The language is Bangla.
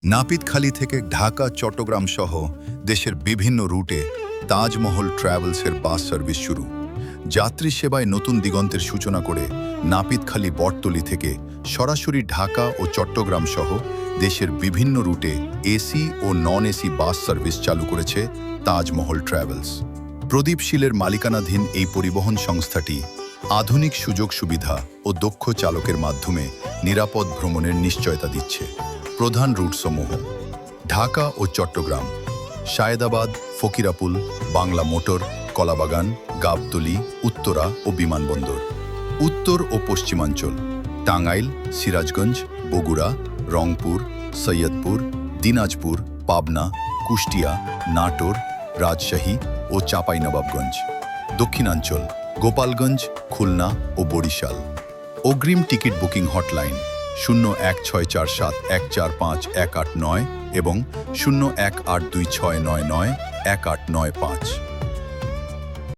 নাপিতখালী থেকে ঢাকা চট্টগ্রাম সহ দেশের বিভিন্ন রুটে তাজমহল ট্রাভেলসের বাস সার্ভিস শুরু। যাত্রী সেবায় নতুন দিগন্তের সূচনা করে নাপিতখালী বটতলী থেকে সরাসরি ঢাকা ও চট্টগ্রাম সহ দেশের বিভিন্ন রুটে এসি ও নন এসি বাস সার্ভিস চালু করেছে তাজমহল ট্রাভেলস। প্রদীপ শীলের মালিকানাধীন এই পরিবহন সংস্থাটি আধুনিক সুযোগ সুবিধা ও দক্ষ চালকের মাধ্যমে নিরাপদ ভ্রমণের নিশ্চয়তা দিচ্ছে। প্রধান রুটসমূহ: ঢাকা ও চট্টগ্রাম, সায়েদাবাদ, ফকিরাপুল, বাংলা মোটর, কলাবাগান, গাবতলী, উত্তরা ও বিমানবন্দর। উত্তর ও পশ্চিমাঞ্চল: টাঙ্গাইল, সিরাজগঞ্জ, বগুড়া, রংপুর, সৈয়দপুর, দিনাজপুর, পাবনা, কুষ্টিয়া, নাটোর, রাজশাহী ও চাঁপাইনবাবগঞ্জ। দক্ষিণাঞ্চল: গোপালগঞ্জ, খুলনা ও বরিশাল। অগ্রিম টিকিট বুকিং হটলাইন 016471451891 এবং 018269911895।